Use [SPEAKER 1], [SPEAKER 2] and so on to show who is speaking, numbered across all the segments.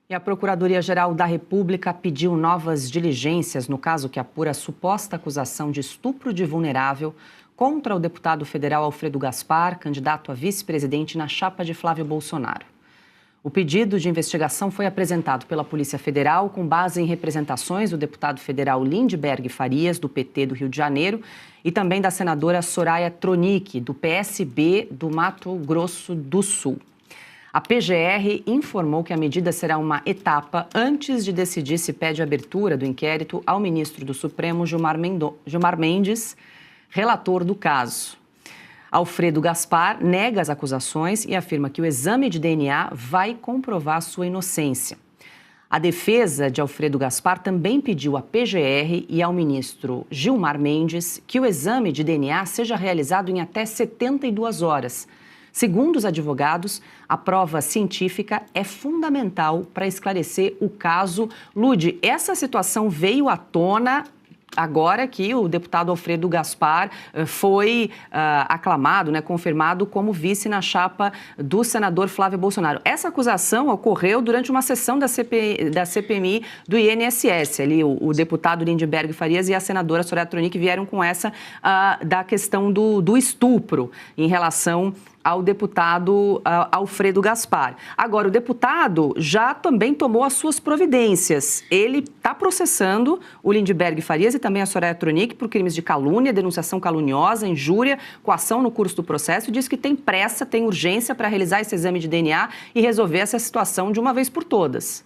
[SPEAKER 1] E a Procuradoria-Geral da República pediu novas diligências no caso que apura a suposta acusação de estupro de vulnerável contra o deputado federal Alfredo Gaspar, candidato a vice-presidente na chapa de Flávio Bolsonaro. O pedido de investigação foi apresentado pela Polícia Federal com base em representações do deputado federal Lindbergh Farias, do PT do Rio de Janeiro, e também da senadora Soraya Tronic, do PSB do Mato Grosso do Sul. A PGR informou que a medida será uma etapa antes de decidir se pede abertura do inquérito ao ministro do Supremo, Gilmar Mendes, relator do caso. Alfredo Gaspar nega as acusações e afirma que o exame de DNA vai comprovar sua inocência. A defesa de Alfredo Gaspar também pediu à PGR e ao ministro Gilmar Mendes que o exame de DNA seja realizado em até 72 horas. Segundo os advogados, a prova científica é fundamental para esclarecer o caso. Lude, essa situação veio à tona agora que o deputado Alfredo Gaspar foi aclamado, confirmado como vice na chapa do senador Flávio Bolsonaro. Essa acusação ocorreu durante uma sessão da CPMI do INSS. Ali, o deputado Lindbergh Farias e a senadora Soraya Tronic vieram com essa da questão do estupro em relação ao deputado Alfredo Gaspar. Agora, o deputado já também tomou as suas providências. Ele está processando o Lindbergh Farias e também a Soraya Tronic por crimes de calúnia, denunciação caluniosa, injúria, coação no curso do processo, e diz que tem pressa, tem urgência para realizar esse exame de DNA e resolver essa situação de uma vez por todas.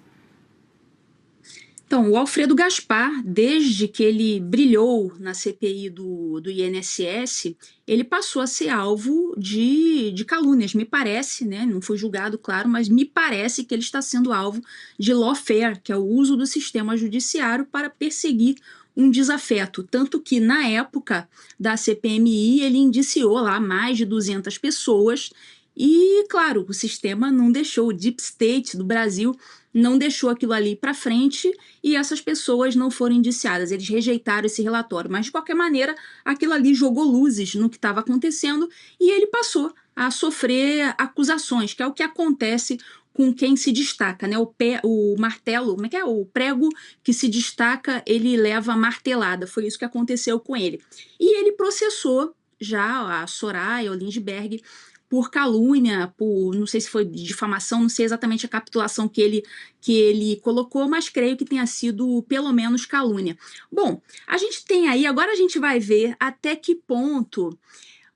[SPEAKER 2] Então, o Alfredo Gaspar, desde que ele brilhou na CPI do INSS, ele passou a ser alvo de calúnias, me parece, não foi julgado, claro, mas me parece que ele está sendo alvo de lawfare, que é o uso do sistema judiciário para perseguir um desafeto, tanto que na época da CPMI ele indiciou lá mais de 200 pessoas e, claro, o sistema não deixou, o Deep State do Brasil não deixou aquilo ali para frente e essas pessoas não foram indiciadas, eles rejeitaram esse relatório, mas de qualquer maneira aquilo ali jogou luzes no que estava acontecendo e ele passou a sofrer acusações, que é o que acontece com quem se destaca, o martelo, como é que é? O prego que se destaca, ele leva martelada, foi isso que aconteceu com ele. E ele processou já a Soraya, o Lindbergh, por calúnia, por, não sei se foi difamação, não sei exatamente a capitulação que ele colocou, mas creio que tenha sido pelo menos calúnia. Bom, a gente tem aí, agora a gente vai ver até que ponto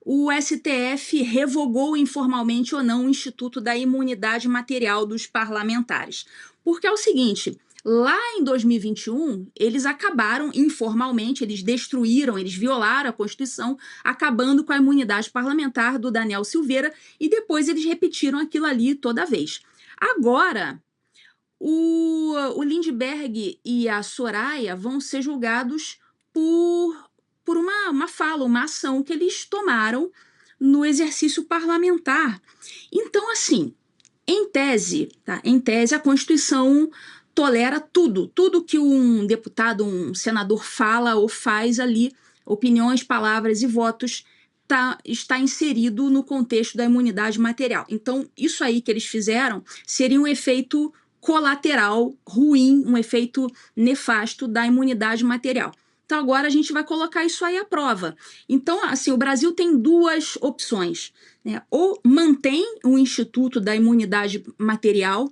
[SPEAKER 2] o STF revogou informalmente ou não o Instituto da Imunidade Material dos Parlamentares. Porque é o seguinte, lá em 2021, eles acabaram informalmente, eles destruíram, eles violaram a Constituição, acabando com a imunidade parlamentar do Daniel Silveira, e depois eles repetiram aquilo ali toda vez. Agora, o Lindbergh e a Soraya vão ser julgados por uma fala, uma ação que eles tomaram no exercício parlamentar. Então, assim, em tese, a Constituição tolera tudo que um deputado, um senador fala ou faz ali, opiniões, palavras e votos, está inserido no contexto da imunidade material. Então, isso aí que eles fizeram seria um efeito colateral ruim, um efeito nefasto da imunidade material. Então, agora a gente vai colocar isso aí à prova. Então, assim, o Brasil tem duas opções, ou mantém o Instituto da Imunidade Material,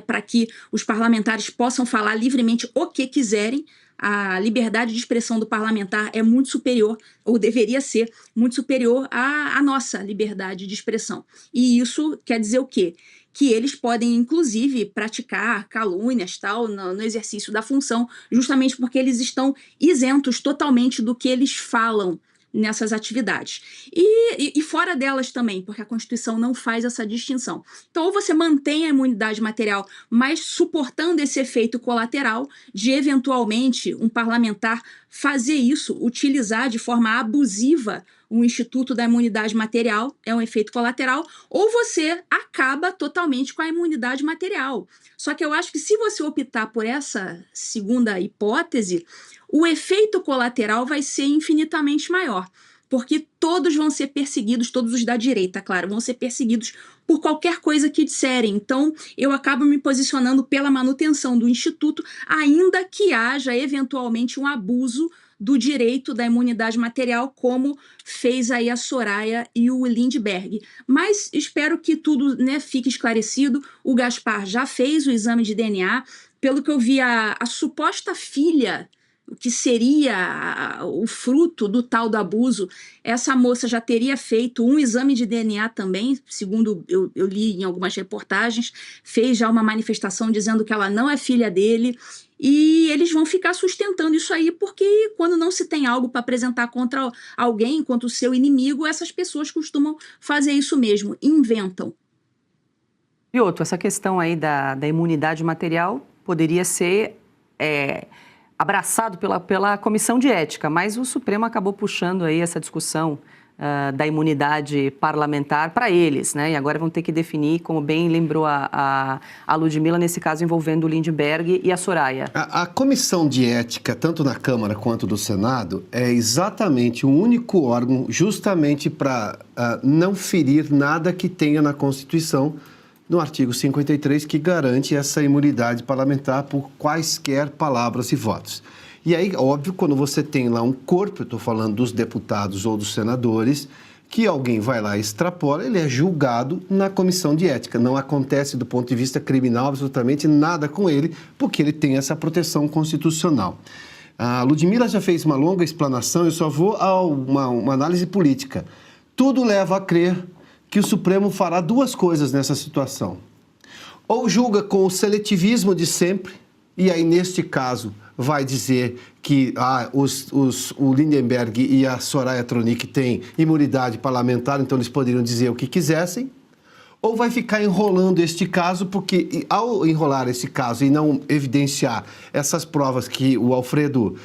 [SPEAKER 2] para que os parlamentares possam falar livremente o que quiserem. A liberdade de expressão do parlamentar é muito superior, ou deveria ser muito superior à nossa liberdade de expressão. E isso quer dizer o quê? Que eles podem, inclusive, praticar calúnias no exercício da função, justamente porque eles estão isentos totalmente do que eles falam nessas atividades. E fora delas também, porque a Constituição não faz essa distinção. Então, ou você mantém a imunidade material, mas suportando esse efeito colateral de, eventualmente, um parlamentar fazer isso, utilizar de forma abusiva o Instituto da Imunidade Material, é um efeito colateral, ou você acaba totalmente com a imunidade material. Só que eu acho que se você optar por essa segunda hipótese, o efeito colateral vai ser infinitamente maior. porque todos vão ser perseguidos, todos os da direita, claro, vão ser perseguidos por qualquer coisa que disserem. Então, eu acabo me posicionando pela manutenção do Instituto, ainda que haja eventualmente um abuso do direito da imunidade material, como fez aí a Soraya e o Lindbergh. Mas espero que tudo, né, fique esclarecido. O Gaspar já fez o exame de DNA. Pelo que eu vi, a suposta filha, o que seria o fruto do tal do abuso, essa moça já teria feito um exame de DNA também, segundo eu li em algumas reportagens, fez já uma manifestação dizendo que ela não é filha dele, e eles vão ficar sustentando isso aí, porque quando não se tem algo para apresentar contra alguém, contra o seu inimigo, essas pessoas costumam fazer isso mesmo, inventam.
[SPEAKER 1] E outro, essa questão aí da imunidade material poderia ser abraçado pela Comissão de Ética, mas o Supremo acabou puxando aí essa discussão da imunidade parlamentar para eles, né? E agora vão ter que definir, como bem lembrou a Ludmila, nesse caso envolvendo o Lindbergh e a Soraya.
[SPEAKER 3] A Comissão de Ética, tanto na Câmara quanto do Senado, é exatamente o único órgão justamente para não ferir nada que tenha na Constituição, no artigo 53, que garante essa imunidade parlamentar por quaisquer palavras e votos. E aí, óbvio, quando você tem lá um corpo, eu estou falando dos deputados ou dos senadores, que alguém vai lá e extrapola, ele é julgado na Comissão de Ética. Não acontece do ponto de vista criminal absolutamente nada com ele, porque ele tem essa proteção constitucional. A Ludmila já fez uma longa explanação, eu só vou a uma análise política. Tudo leva a crer que o Supremo fará duas coisas nessa situação. Ou julga com o seletivismo de sempre, e aí, neste caso, vai dizer que o Lindbergh e a Soraya Tronic têm imunidade parlamentar, então eles poderiam dizer o que quisessem, ou vai ficar enrolando este caso, porque ao enrolar esse caso e não evidenciar essas provas que o Alfredo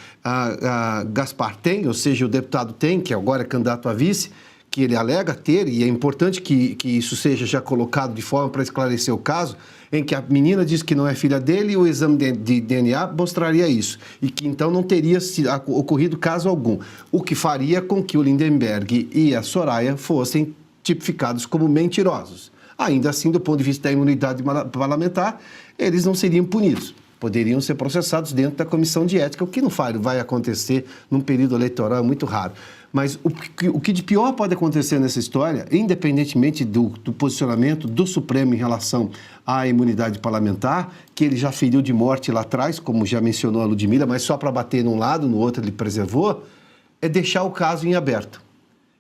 [SPEAKER 3] Gaspar tem, ou seja, o deputado tem, que agora é candidato a vice, que ele alega ter, e é importante que isso seja já colocado de forma para esclarecer o caso, em que a menina diz que não é filha dele e o exame de DNA mostraria isso, e que então não teria ocorrido caso algum, o que faria com que o Lindbergh e a Soraya fossem tipificados como mentirosos. Ainda assim, do ponto de vista da imunidade parlamentar, eles não seriam punidos. Poderiam ser processados dentro da Comissão de Ética, o que não vai acontecer num período eleitoral, é muito raro. Mas o que de pior pode acontecer nessa história, independentemente do posicionamento do Supremo em relação à imunidade parlamentar, que ele já feriu de morte lá atrás, como já mencionou a Ludmila, mas só para bater num lado, no outro ele preservou, é deixar o caso em aberto.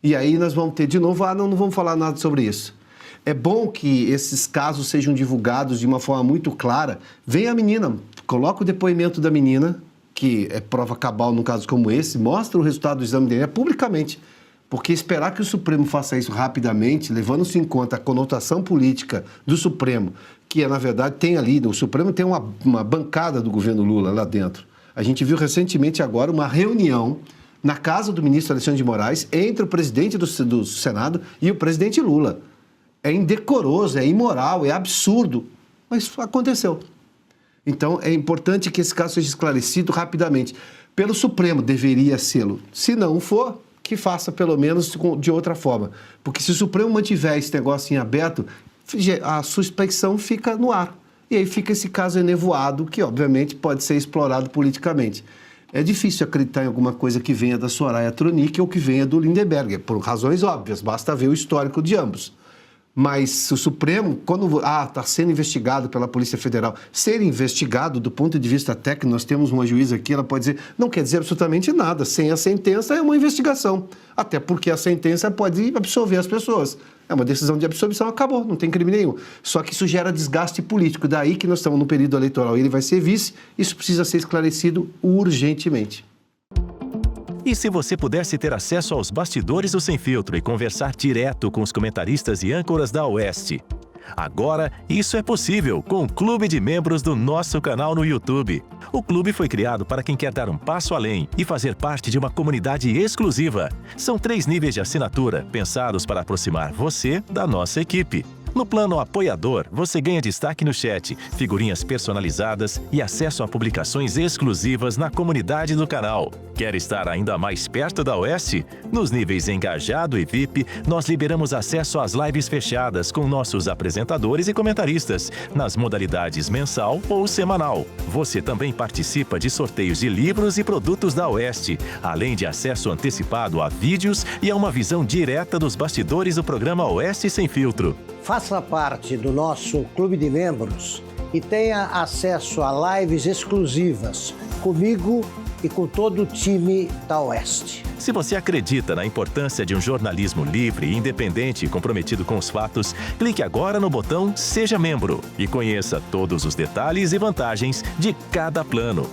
[SPEAKER 3] E aí nós vamos ter de novo, não vamos falar nada sobre isso. É bom que esses casos sejam divulgados de uma forma muito clara. Vem a menina, coloca o depoimento da menina, que é prova cabal num caso como esse, mostra o resultado do exame de DNA publicamente. Porque esperar que o Supremo faça isso rapidamente, levando-se em conta a conotação política do Supremo, que na verdade tem ali, o Supremo tem uma bancada do governo Lula lá dentro. A gente viu recentemente agora uma reunião na casa do ministro Alexandre de Moraes entre o presidente do Senado e o presidente Lula. É indecoroso, é imoral, é absurdo, mas aconteceu. Então, é importante que esse caso seja esclarecido rapidamente. Pelo Supremo, deveria sê-lo. Se não for, que faça pelo menos de outra forma. Porque se o Supremo mantiver esse negócio em aberto, a suspeição fica no ar. E aí fica esse caso enevoado, que obviamente pode ser explorado politicamente. É difícil acreditar em alguma coisa que venha da Soraya Tronic ou que venha do Lindbergh, por razões óbvias, basta ver o histórico de ambos. Mas o Supremo, quando está sendo investigado pela Polícia Federal, ser investigado do ponto de vista técnico, nós temos uma juíza aqui, ela pode dizer, não quer dizer absolutamente nada. Sem a sentença é uma investigação. Até porque a sentença pode absolver as pessoas. É uma decisão de absolvição, acabou, não tem crime nenhum. Só que isso gera desgaste político. Daí que nós estamos no período eleitoral, ele vai ser vice, isso precisa ser esclarecido urgentemente.
[SPEAKER 4] E se você pudesse ter acesso aos bastidores do Sem Filtro e conversar direto com os comentaristas e âncoras da Oeste? Agora, isso é possível com o Clube de Membros do nosso canal no YouTube. O clube foi criado para quem quer dar um passo além e fazer parte de uma comunidade exclusiva. São 3 níveis de assinatura, pensados para aproximar você da nossa equipe. No plano apoiador, você ganha destaque no chat, figurinhas personalizadas e acesso a publicações exclusivas na comunidade do canal. Quer estar ainda mais perto da Oeste? Nos níveis Engajado e VIP, nós liberamos acesso às lives fechadas com nossos apresentadores e comentaristas, nas modalidades mensal ou semanal. Você também participa de sorteios de livros e produtos da Oeste, além de acesso antecipado a vídeos e a uma visão direta dos bastidores do programa Oeste Sem Filtro.
[SPEAKER 5] Faça parte do nosso clube de membros e tenha acesso a lives exclusivas comigo e com todo o time da Oeste.
[SPEAKER 4] Se você acredita na importância de um jornalismo livre, independente e comprometido com os fatos, clique agora no botão Seja Membro e conheça todos os detalhes e vantagens de cada plano.